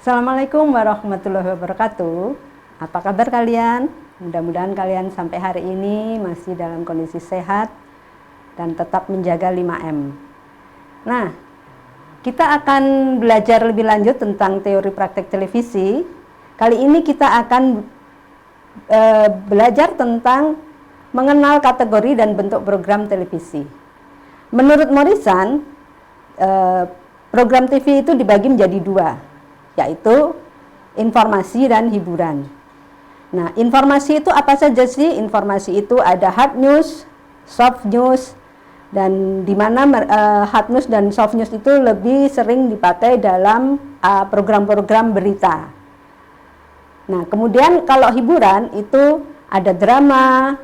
Assalamualaikum warahmatullahi wabarakatuh. Apa kabar kalian? Mudah-mudahan kalian sampai hari ini masih dalam kondisi sehat dan tetap menjaga 5M. Nah, kita akan belajar lebih lanjut tentang teori praktek televisi. Kali ini kita akan belajar tentang mengenal kategori dan bentuk program televisi. Menurut Morrison, program TV itu dibagi menjadi dua, yaitu informasi dan hiburan. Nah, informasi itu apa saja sih? Informasi itu ada hard news, soft news, dan di mana hard news dan soft news itu lebih sering dipakai dalam program-program berita. Nah, kemudian kalau hiburan itu ada drama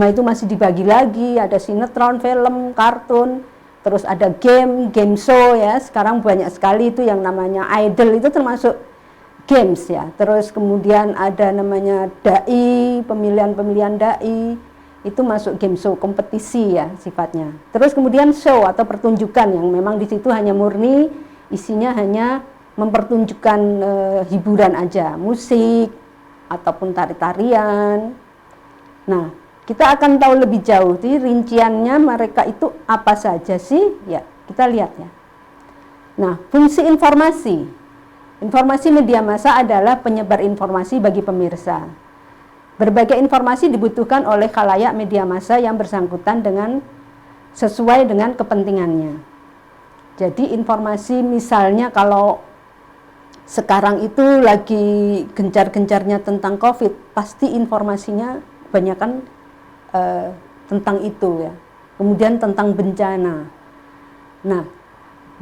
itu masih dibagi lagi, ada sinetron, film, kartun, terus ada game show ya, sekarang banyak sekali itu yang namanya idol, itu termasuk games ya. Terus kemudian ada namanya dai, pemilihan dai, itu masuk game show, kompetisi ya sifatnya. Terus kemudian show atau pertunjukan yang memang di situ hanya murni isinya hanya mempertunjukkan hiburan aja, musik ataupun tari-tarian. Nah, kita akan tahu lebih jauh di rinciannya mereka itu apa saja sih? Ya, kita lihat ya. Nah, fungsi informasi. Informasi media massa adalah penyebar informasi bagi pemirsa. Berbagai informasi dibutuhkan oleh khalayak media massa yang bersangkutan sesuai dengan kepentingannya. Jadi informasi misalnya kalau sekarang itu lagi gencar-gencarnya tentang COVID, pasti informasinya kebanyakan tentang itu ya. Kemudian tentang bencana. Nah,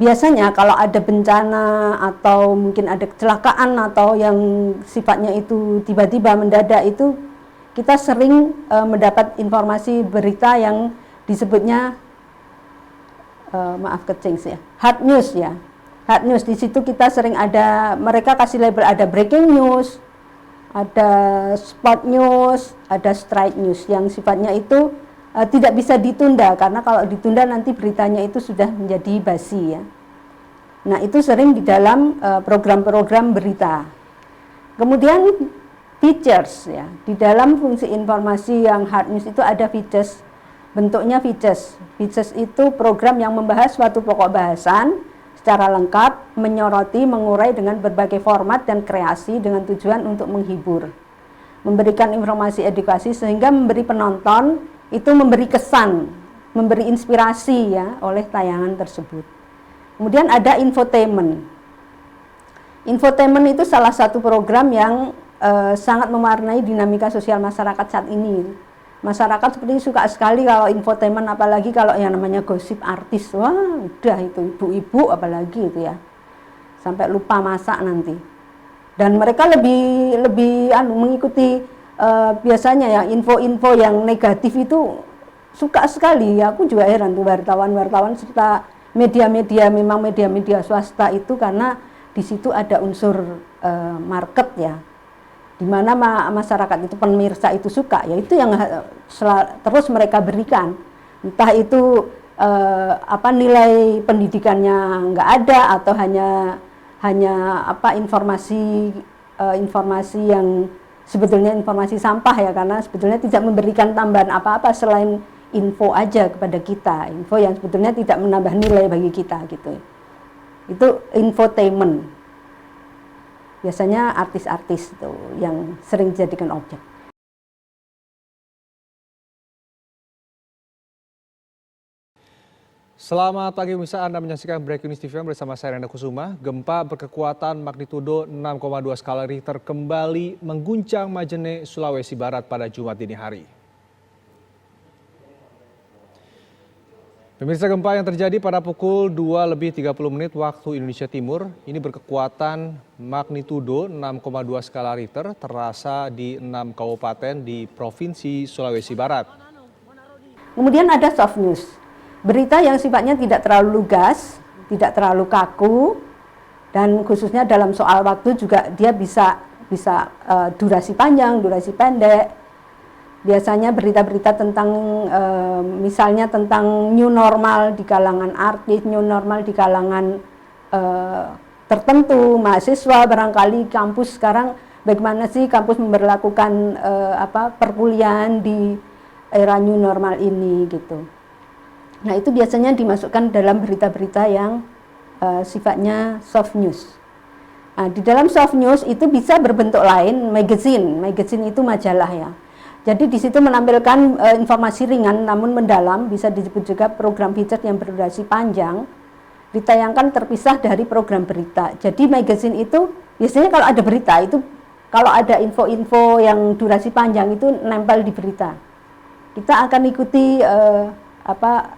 biasanya kalau ada bencana atau mungkin ada kecelakaan atau yang sifatnya itu tiba-tiba mendadak, itu kita sering mendapat informasi berita yang disebutnya maaf kecing sih ya, hard news ya. Hard news di situ kita sering ada, mereka kasih label, ada breaking news, ada spot news, ada straight news yang sifatnya itu tidak bisa ditunda, karena kalau ditunda nanti beritanya itu sudah menjadi basi ya. Nah, itu sering di dalam program-program berita. Kemudian features ya, di dalam fungsi informasi yang hard news itu ada features, bentuknya features. Features itu program yang membahas suatu pokok bahasan secara lengkap, menyoroti, mengurai dengan berbagai format dan kreasi dengan tujuan untuk menghibur, memberikan informasi edukasi sehingga memberi penonton itu memberi kesan, memberi inspirasi ya oleh tayangan tersebut. Kemudian ada infotainment. Infotainment itu salah satu program yang sangat mewarnai dinamika sosial masyarakat saat ini. Masyarakat seperti suka sekali kalau infotainment, apalagi kalau yang namanya gosip artis. Wah, udah itu ibu-ibu apalagi itu ya. Sampai lupa masak nanti. Dan mereka lebih mengikuti biasanya ya info-info yang negatif itu suka sekali. Aku juga heran tuh wartawan-wartawan serta media-media, memang media-media swasta itu, karena di situ ada unsur market ya. Di mana masyarakat itu, pemirsa itu suka, ya itu yang terus mereka berikan. Entah itu nilai pendidikannya nggak ada atau hanya informasi yang sebetulnya informasi sampah ya, karena sebetulnya tidak memberikan tambahan apa-apa selain info aja kepada kita, info yang sebetulnya tidak menambah nilai bagi kita gitu. Itu infotainment. Biasanya artis-artis itu yang sering dijadikan objek. Selamat pagi pemirsa, Anda menyaksikan Breaking News TV bersama saya Renda Kusuma. Gempa berkekuatan magnitudo 6,2 skala Richter kembali mengguncang Majene, Sulawesi Barat pada Jumat dini hari. Pemirsa, gempa yang terjadi pada pukul 2:30 waktu Indonesia Timur ini berkekuatan magnitudo 6,2 skala Richter terasa di 6 kabupaten di Provinsi Sulawesi Barat. Kemudian ada soft news, berita yang sifatnya tidak terlalu lugas, tidak terlalu kaku, dan khususnya dalam soal waktu juga dia bisa durasi panjang, durasi pendek. Biasanya berita-berita tentang misalnya tentang new normal di kalangan artis, new normal di kalangan tertentu, mahasiswa barangkali kampus sekarang bagaimana sih kampus memberlakukan perkuliahan di era new normal ini gitu. Nah, itu biasanya dimasukkan dalam berita-berita yang sifatnya soft news. Nah, di dalam soft news itu bisa berbentuk lain, magazine itu majalah ya. Jadi di situ menampilkan informasi ringan namun mendalam, bisa disebut juga program feature yang berdurasi panjang, ditayangkan terpisah dari program berita. Jadi magazine itu biasanya kalau ada berita itu, kalau ada info-info yang durasi panjang itu nempel di berita. Kita akan ikuti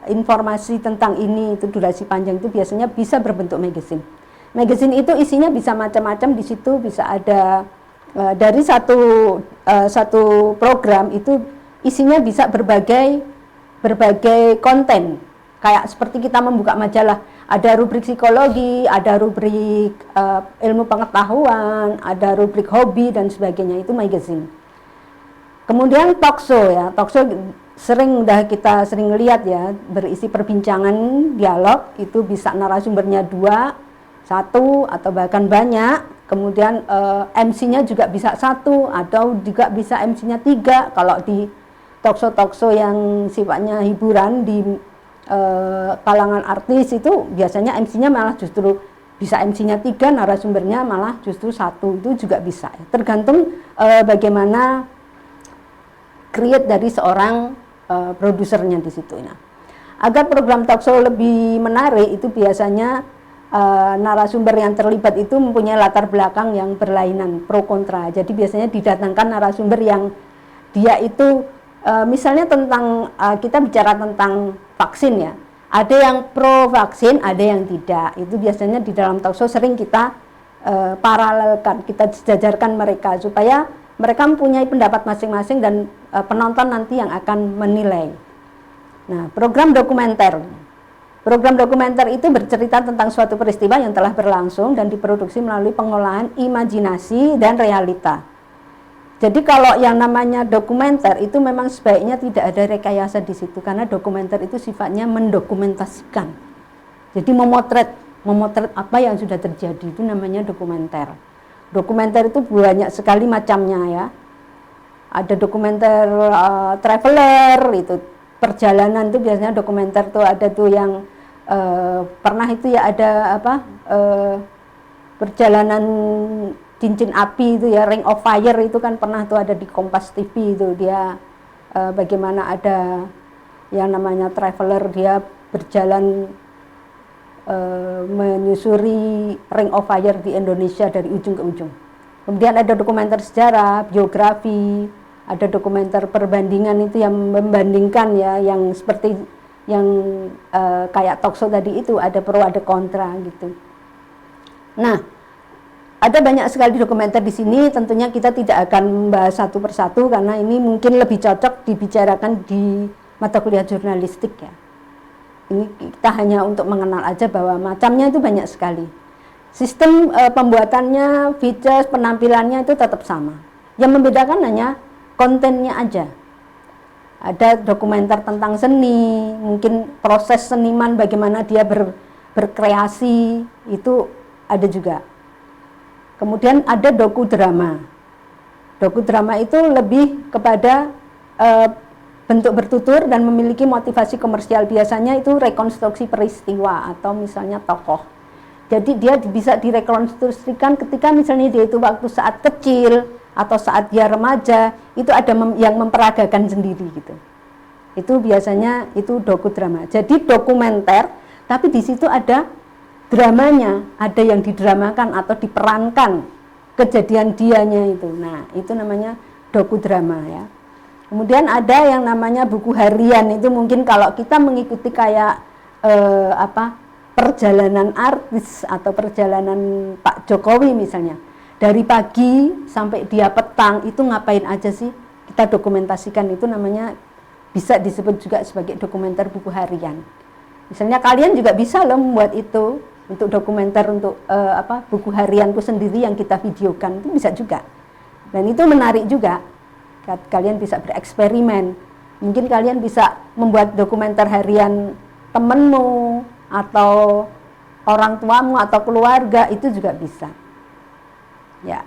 informasi tentang ini, itu durasi panjang itu biasanya bisa berbentuk magazine. Magazine itu isinya bisa macam-macam, di situ bisa ada dari satu program itu isinya bisa berbagai konten. Kayak seperti kita membuka majalah, ada rubrik psikologi, ada rubrik ilmu pengetahuan, ada rubrik hobi dan sebagainya, itu magazine. Kemudian talk show ya, talk show kita sering lihat ya, berisi perbincangan, dialog, itu bisa narasumbernya 2, 1 atau bahkan banyak. Kemudian MC-nya juga bisa 1 atau juga bisa MC-nya 3. Kalau di talk show yang sifatnya hiburan di kalangan artis itu biasanya MC-nya malah justru bisa MC-nya 3, narasumbernya malah justru 1, itu juga bisa. Tergantung bagaimana create dari seorang produsernya di situ. Nah, agar program talk show lebih menarik itu biasanya narasumber yang terlibat itu mempunyai latar belakang yang berlainan, pro kontra. Jadi biasanya didatangkan narasumber yang dia itu misalnya tentang kita bicara tentang vaksin ya, ada yang pro vaksin, ada yang tidak. Itu biasanya di dalam talk show sering kita paralelkan, kita sejajarkan mereka supaya mereka mempunyai pendapat masing-masing dan penonton nanti yang akan menilai. Nah, program dokumenter itu bercerita tentang suatu peristiwa yang telah berlangsung dan diproduksi melalui pengolahan imajinasi dan realita. Jadi kalau yang namanya dokumenter itu memang sebaiknya tidak ada rekayasa di situ, karena dokumenter itu sifatnya mendokumentasikan. Jadi memotret apa yang sudah terjadi, itu namanya dokumenter. Dokumenter itu banyak sekali macamnya ya. Ada dokumenter traveler, itu perjalanan itu biasanya dokumenter tuh ada tuh yang pernah itu ya ada perjalanan cincin api itu ya, Ring of Fire itu kan pernah tuh ada di Kompas TV itu, dia bagaimana ada yang namanya traveler, dia berjalan menyusuri Ring of Fire di Indonesia dari ujung ke ujung. Kemudian ada dokumenter sejarah, biografi, ada dokumenter perbandingan itu yang membandingkan ya, yang seperti yang kayak talk show tadi itu, ada pro ada kontra gitu. Nah, ada banyak sekali dokumenter di sini, tentunya kita tidak akan membahas satu persatu karena ini mungkin lebih cocok dibicarakan di mata kuliah jurnalistik ya. Ini kita hanya untuk mengenal aja bahwa macamnya itu banyak sekali. Sistem pembuatannya, features, penampilannya itu tetap sama. Yang membedakan hanya kontennya aja. Ada dokumenter tentang seni, mungkin proses seniman bagaimana dia berkreasi, itu ada juga. Kemudian ada dokudrama. Dokudrama itu lebih kepada bentuk bertutur dan memiliki motivasi komersial. Biasanya itu rekonstruksi peristiwa atau misalnya tokoh. Jadi dia bisa direkonstruksikan ketika misalnya dia itu waktu saat kecil atau saat dia remaja, itu ada yang memperagakan sendiri gitu. Itu biasanya itu dokudrama. Jadi dokumenter, tapi di situ ada dramanya, ada yang didramakan atau diperankan kejadian dianya itu. Nah, itu namanya dokudrama ya. Kemudian ada yang namanya buku harian, itu mungkin kalau kita mengikuti kayak perjalanan artis atau perjalanan Pak Jokowi misalnya. Dari pagi sampai dia petang itu ngapain aja sih, kita dokumentasikan, itu namanya bisa disebut juga sebagai dokumenter buku harian. Misalnya kalian juga bisa loh membuat itu untuk dokumenter untuk buku harianku sendiri yang kita videokan, itu bisa juga. Dan itu menarik juga. Kalian bisa bereksperimen. Mungkin kalian bisa membuat dokumenter harian temenmu atau orang tuamu atau keluarga, itu juga bisa. Ya,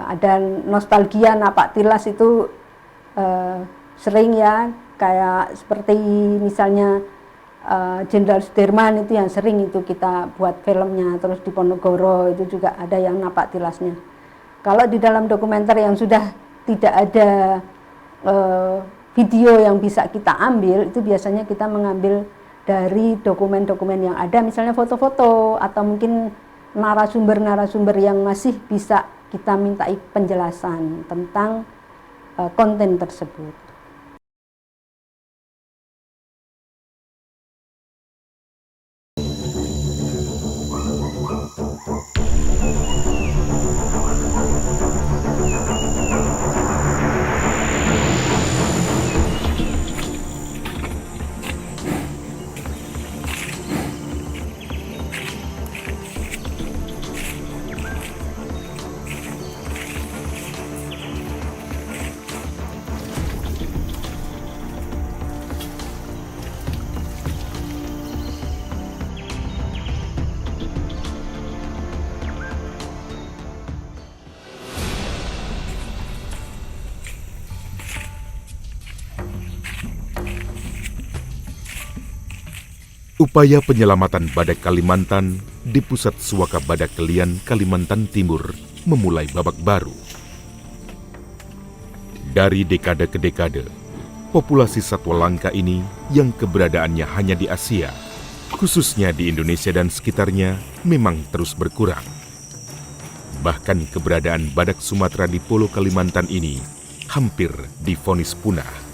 ada nostalgia napak tilas itu sering ya, kayak seperti misalnya Jenderal Sudirman itu yang sering itu kita buat filmnya, terus di Ponorogo itu juga ada yang napak tilasnya. Kalau di dalam dokumenter yang sudah tidak ada video yang bisa kita ambil, itu biasanya kita mengambil dari dokumen-dokumen yang ada, misalnya foto-foto atau mungkin narasumber-narasumber yang masih bisa kita mintai penjelasan tentang konten tersebut. Upaya penyelamatan badak Kalimantan di Pusat Suaka Badak Kelian, Kalimantan Timur memulai babak baru. Dari dekade ke dekade, populasi satwa langka ini yang keberadaannya hanya di Asia, khususnya di Indonesia dan sekitarnya, memang terus berkurang. Bahkan keberadaan badak Sumatera di Pulau Kalimantan ini hampir divonis punah.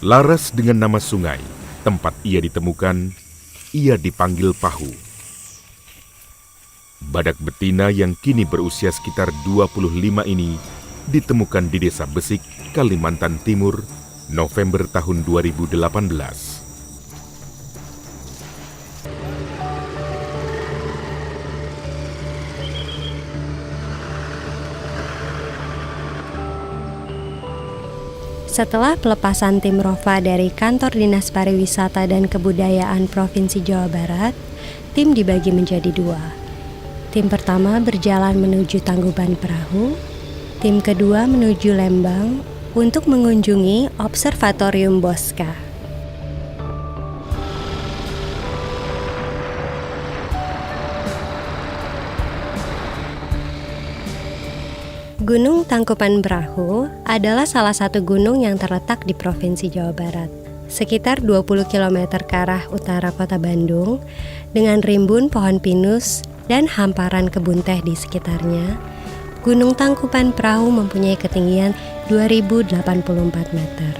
Laras dengan nama sungai, tempat ia ditemukan, ia dipanggil Pahu. Badak betina yang kini berusia sekitar 25 ini ditemukan di Desa Besik, Kalimantan Timur, November tahun 2018. Setelah pelepasan tim ROVA dari Kantor Dinas Pariwisata dan Kebudayaan Provinsi Jawa Barat, tim dibagi menjadi dua. Tim pertama berjalan menuju Tangkuban Perahu, tim kedua menuju Lembang untuk mengunjungi Observatorium Bosca. Gunung Tangkuban Perahu adalah salah satu gunung yang terletak di Provinsi Jawa Barat, sekitar 20 km ke arah utara kota Bandung, dengan rimbun pohon pinus dan hamparan kebun teh di sekitarnya. Gunung Tangkuban Perahu mempunyai ketinggian 2084 meter.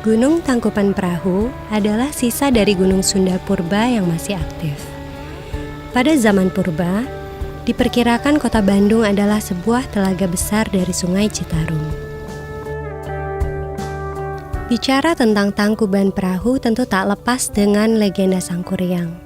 Gunung Tangkuban Perahu adalah sisa dari Gunung Sunda Purba yang masih aktif. Pada zaman purba, diperkirakan kota Bandung adalah sebuah telaga besar dari Sungai Citarum. Bicara tentang Tangkuban Perahu tentu tak lepas dengan legenda Sangkuriang.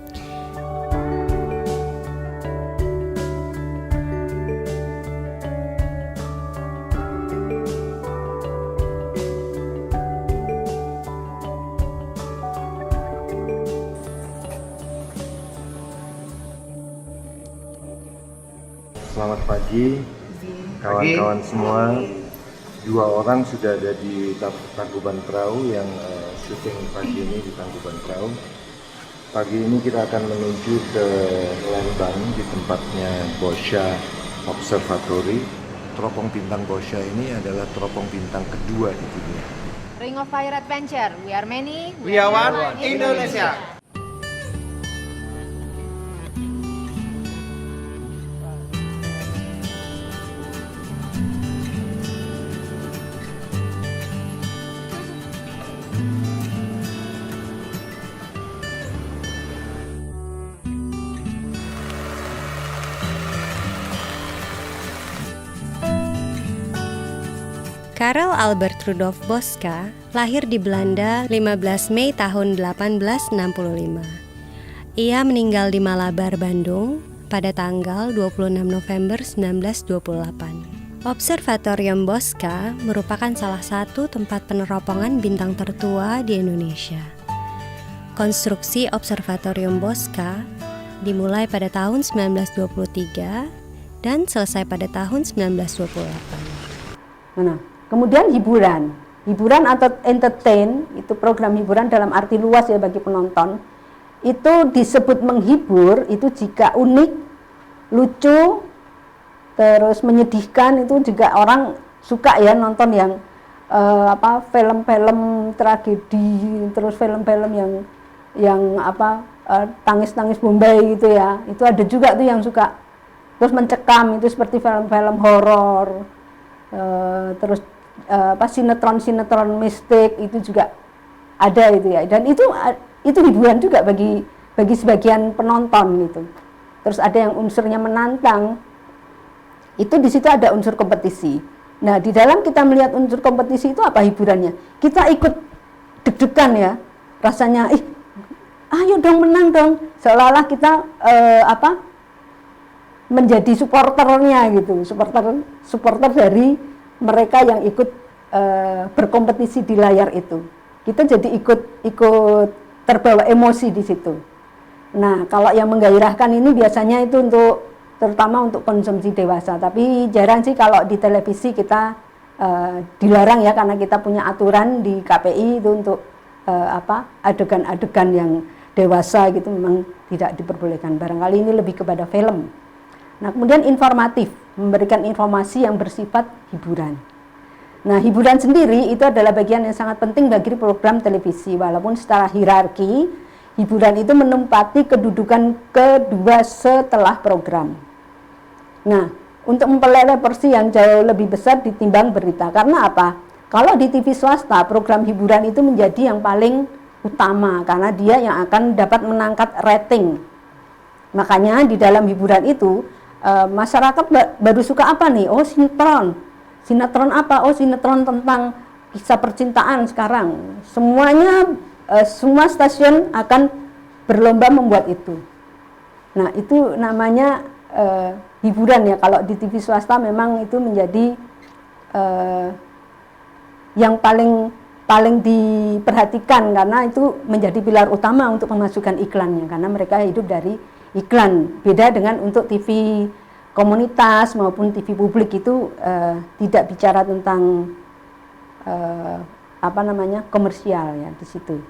Selamat pagi, kawan-kawan semua. 2 orang sudah ada di Tangkuban Perahu yang syuting pagi ini di Tangkuban Perahu. Pagi ini kita akan menuju ke Lembang di tempatnya Bosca Observatory. Teropong bintang Bosca ini adalah teropong bintang kedua di dunia. Ring of Fire Adventure, we are many, we are one, Indonesia. Karel Albert Rudolf Bosca lahir di Belanda 15 Mei tahun 1865. Ia meninggal di Malabar, Bandung pada tanggal 26 November 1928. Observatorium Bosca merupakan salah satu tempat peneropongan bintang tertua di Indonesia. Konstruksi Observatorium Bosca dimulai pada tahun 1923 dan selesai pada tahun 1928. Nah, kemudian hiburan atau entertain, itu program hiburan dalam arti luas ya bagi penonton. Itu disebut menghibur itu jika unik, lucu, terus menyedihkan. Itu juga orang suka ya nonton yang film-film tragedi, terus film-film yang tangis-tangis Bombay gitu ya. Itu ada juga tuh yang suka. Terus mencekam itu seperti film-film horor. Terus sinetron mistik itu juga ada itu ya. Dan itu hiburan juga bagi sebagian penonton gitu. Terus ada yang unsurnya menantang. Itu di situ ada unsur kompetisi. Nah, di dalam kita melihat unsur kompetisi itu apa hiburannya? Kita ikut deg-degan ya. Rasanya ayo dong menang dong. Seolah-olah kita menjadi supporternya gitu. Supporter dari mereka yang ikut berkompetisi di layar itu. Kita jadi ikut terbawa emosi di situ. Nah, kalau yang menggairahkan ini biasanya itu terutama untuk konsumsi dewasa, tapi jarang sih kalau di televisi kita dilarang ya, karena kita punya aturan di KPI itu untuk adegan-adegan yang dewasa gitu memang tidak diperbolehkan. Barangkali ini lebih kepada film. Nah, kemudian informatif, memberikan informasi yang bersifat hiburan. Nah, hiburan sendiri itu adalah bagian yang sangat penting bagi program televisi, walaupun secara hierarki hiburan itu menempati kedudukan kedua setelah program. Nah, untuk memperoleh porsi yang jauh lebih besar ditimbang berita. Karena apa? Kalau di TV swasta, program hiburan itu menjadi yang paling utama karena dia yang akan dapat mengangkat rating. Makanya di dalam hiburan itu masyarakat baru suka apa nih? Oh, sinetron. Sinetron apa? Oh, sinetron tentang kisah percintaan sekarang. Semua stasiun akan berlomba membuat itu. Nah, itu namanya hiburan ya. Kalau di TV swasta memang itu menjadi yang paling diperhatikan karena itu menjadi pilar utama untuk pemasukan iklannya, karena mereka hidup dari iklan. Beda dengan untuk TV komunitas maupun TV publik itu tidak bicara tentang komersial ya di situ.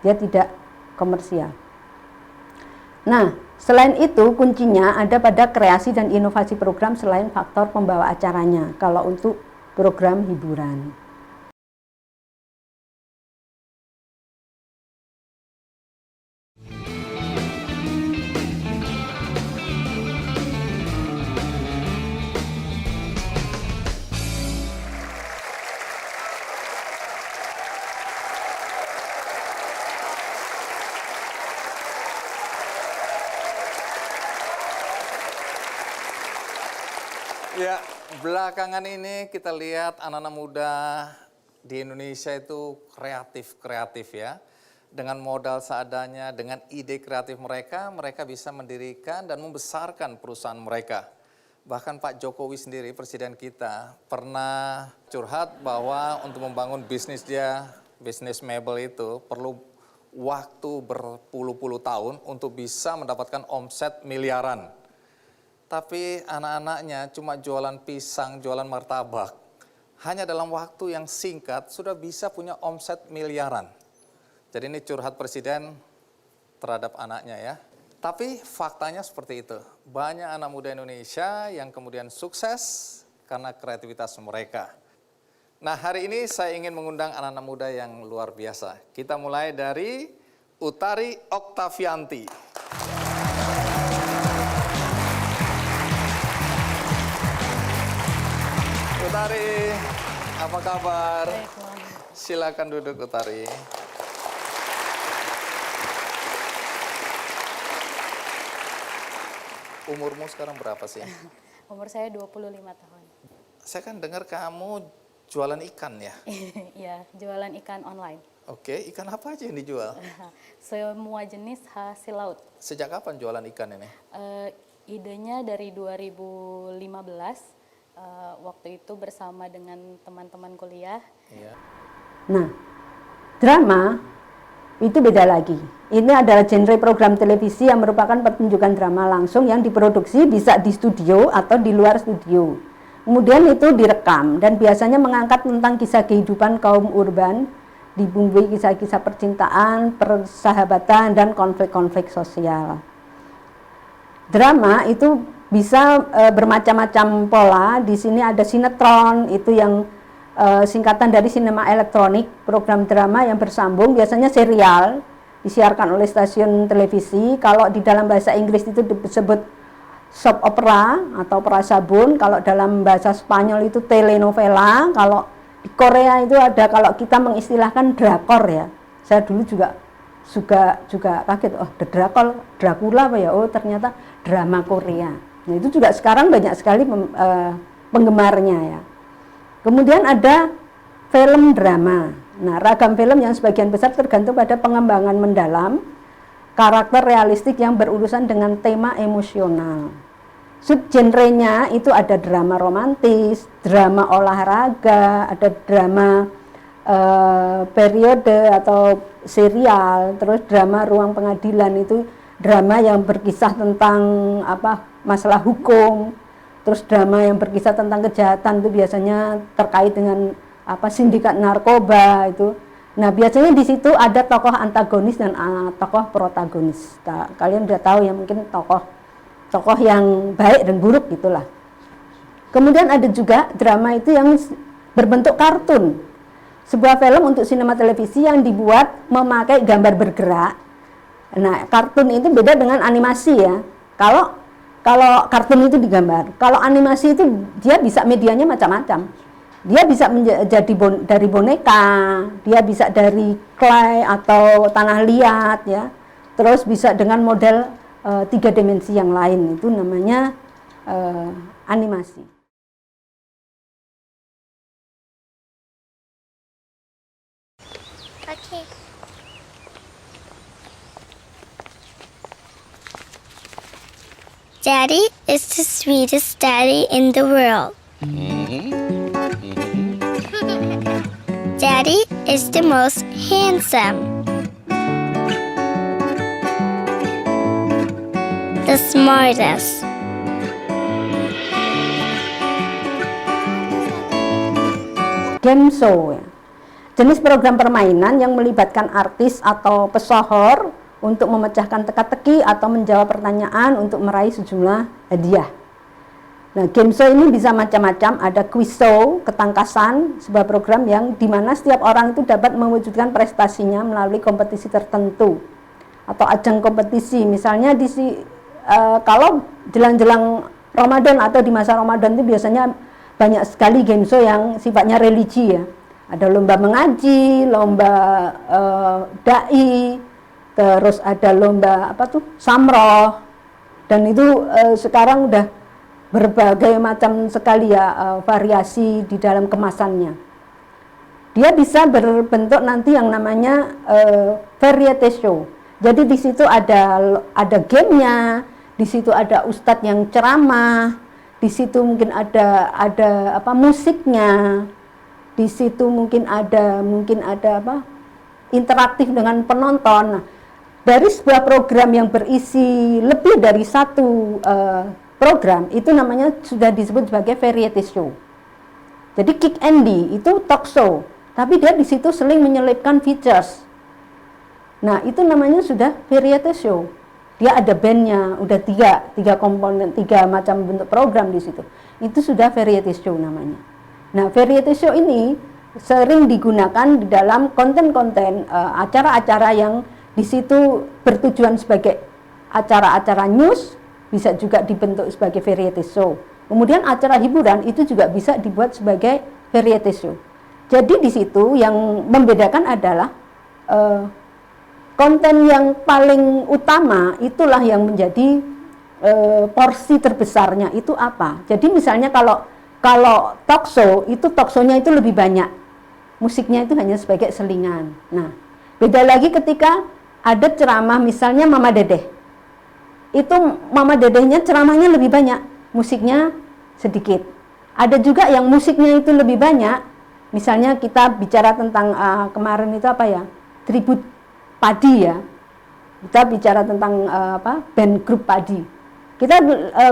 Dia tidak komersial. Nah, selain itu kuncinya ada pada kreasi dan inovasi program selain faktor pembawa acaranya kalau untuk program hiburan. Ya, belakangan ini kita lihat anak-anak muda di Indonesia itu kreatif ya. Dengan modal seadanya, dengan ide kreatif mereka bisa mendirikan dan membesarkan perusahaan mereka. Bahkan Pak Jokowi sendiri, presiden kita, pernah curhat bahwa untuk membangun bisnis dia, bisnis mebel itu perlu waktu berpuluh-puluh tahun untuk bisa mendapatkan omset miliaran. Tapi anak-anaknya cuma jualan pisang, jualan martabak. Hanya dalam waktu yang singkat sudah bisa punya omset miliaran. Jadi ini curhat presiden terhadap anaknya ya. Tapi faktanya seperti itu. Banyak anak muda Indonesia yang kemudian sukses karena kreativitas mereka. Nah, hari ini saya ingin mengundang anak-anak muda yang luar biasa. Kita mulai dari Utari Oktavianti. Utari, apa kabar? Silakan duduk, Utari. Umurmu sekarang berapa sih? Umur saya 25 tahun. Saya kan dengar kamu jualan ikan ya? Iya, jualan ikan online. Oke, ikan apa aja yang dijual? Semua jenis hasil laut. Sejak kapan jualan ikan ini? Idenya dari 2015, Waktu itu bersama dengan teman-teman kuliah. Nah, drama itu beda lagi. Ini adalah genre program televisi yang merupakan pertunjukan drama langsung yang diproduksi bisa di studio atau di luar studio. Kemudian itu direkam dan biasanya mengangkat tentang kisah kehidupan kaum urban, dibumbui kisah-kisah percintaan, persahabatan, dan konflik-konflik sosial. Drama itu bisa bermacam-macam pola. Di sini ada sinetron, itu yang singkatan dari sinema elektronik, program drama yang bersambung, biasanya serial, disiarkan oleh stasiun televisi. Kalau di dalam bahasa Inggris itu disebut soap opera atau opera sabun. Kalau dalam bahasa Spanyol itu telenovela. Kalau di Korea itu ada, kalau kita mengistilahkan drakor ya. Saya dulu juga kaget, oh Dracula apa ya, oh ternyata drama Korea. Nah itu juga sekarang banyak sekali penggemarnya ya. Kemudian ada film drama. Nah ragam film yang sebagian besar tergantung pada pengembangan mendalam karakter realistik yang berurusan dengan tema emosional. Subgenrenya itu ada drama romantis, drama olahraga, ada drama periode atau serial, terus drama ruang pengadilan itu drama yang berkisah tentang masalah hukum, terus drama yang berkisah tentang kejahatan itu biasanya terkait dengan sindikat narkoba itu. Nah biasanya di situ ada tokoh antagonis dan tokoh protagonis. Nah, kalian udah tahu ya mungkin tokoh yang baik dan buruk gitulah. Kemudian ada juga drama itu yang berbentuk kartun. Sebuah film untuk sinema televisi yang dibuat memakai gambar bergerak. Nah, kartun itu beda dengan animasi ya. Kalau kartun itu digambar, kalau animasi itu dia bisa medianya macam-macam. Dia bisa dari boneka, dia bisa dari clay atau tanah liat ya. Terus bisa dengan model 3 dimensi yang lain, itu namanya animasi. Okay. Daddy is the sweetest daddy in the world. Daddy is the most handsome, the smartest. Game show ya. Jenis program permainan yang melibatkan artis atau pesohor untuk memecahkan teka-teki atau menjawab pertanyaan untuk meraih sejumlah hadiah. Nah, game show ini bisa macam-macam, ada quiz show, ketangkasan, sebuah program yang dimana setiap orang itu dapat mewujudkan prestasinya melalui kompetisi tertentu atau ajang kompetisi. Misalnya kalau jelang-jelang Ramadan atau di masa Ramadan itu biasanya banyak sekali game show yang sifatnya religi ya. Ada lomba mengaji, lomba dai, terus ada lomba samroh, dan itu sekarang udah berbagai macam sekali ya variasi di dalam kemasannya. Dia bisa berbentuk nanti yang namanya variety show. Jadi di situ ada gamenya, di situ ada ustadz yang ceramah, di situ mungkin ada musiknya. Di situ mungkin ada interaktif dengan penonton. Nah, dari sebuah program yang berisi lebih dari satu program itu namanya sudah disebut sebagai variety show. Jadi Kick Andy itu talk show, tapi dia di situ sering menyelipkan features. Nah itu namanya sudah variety show. Dia ada bandnya, udah tiga komponen, 3 macam bentuk program di situ. Itu sudah variety show namanya. Nah, variety show ini sering digunakan di dalam konten-konten acara-acara yang di situ bertujuan sebagai acara-acara news, bisa juga dibentuk sebagai variety show. Kemudian acara hiburan itu juga bisa dibuat sebagai variety show. Jadi di situ yang membedakan adalah konten yang paling utama itulah yang menjadi porsi terbesarnya itu apa. Jadi misalnya kalau talk show, itu talk show-nya itu lebih banyak. Musiknya itu hanya sebagai selingan. Nah, beda lagi ketika ada ceramah misalnya Mama Dedeh. Itu Mama Dedehnya ceramahnya lebih banyak, musiknya sedikit. Ada juga yang musiknya itu lebih banyak. Misalnya kita bicara tentang kemarin itu apa ya? Tribut padi ya. Kita bicara tentang band grup padi. Kita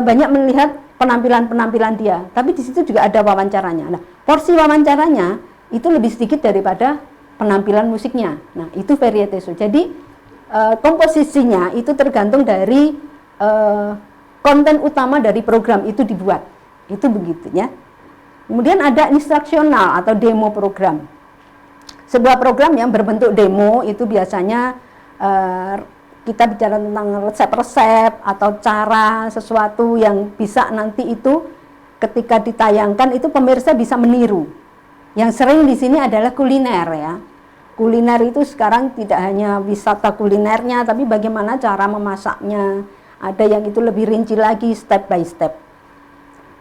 banyak melihat penampilan-penampilan dia, tapi di situ juga ada wawancaranya. Nah, porsi wawancaranya itu lebih sedikit daripada penampilan musiknya. Nah, itu variety show. Jadi komposisinya itu tergantung dari konten utama dari program itu dibuat. Itu begitu ya. Kemudian ada instruksional atau demo program. Sebuah program yang berbentuk demo itu biasanya kita bicara tentang resep-resep atau cara sesuatu yang bisa nanti itu ketika ditayangkan itu pemirsa bisa meniru. Yang sering di sini adalah kuliner ya. Kuliner itu sekarang tidak hanya wisata kulinernya, tapi bagaimana cara memasaknya. Ada yang itu lebih rinci lagi step by step.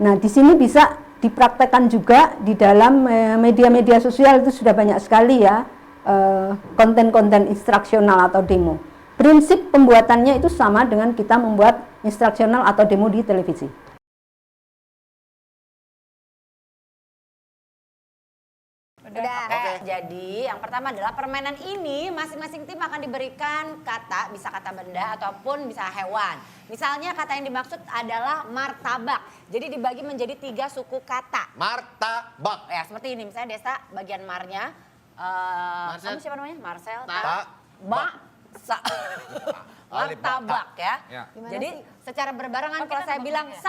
Nah, di sini bisa dipraktekkan juga di dalam media-media sosial, itu sudah banyak sekali ya konten-konten instruksional atau demo. Prinsip pembuatannya itu sama dengan kita membuat instruksional atau demo di televisi. Udah. Jadi yang pertama adalah permainan ini masing-masing tim akan diberikan kata, bisa kata benda ataupun bisa hewan. Misalnya kata yang dimaksud adalah martabak. Jadi dibagi menjadi 3 suku kata. Martabak. Ya seperti ini, misalnya Desta bagian marnya. Kamu siapa namanya? Marcel. Martabak ya. Jadi secara berbarengan kalau saya bilang 1,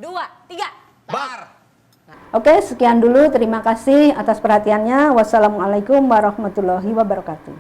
2, 3. Bar. Oke, sekian dulu. Terima kasih atas perhatiannya. Wassalamualaikum warahmatullahi wabarakatuh.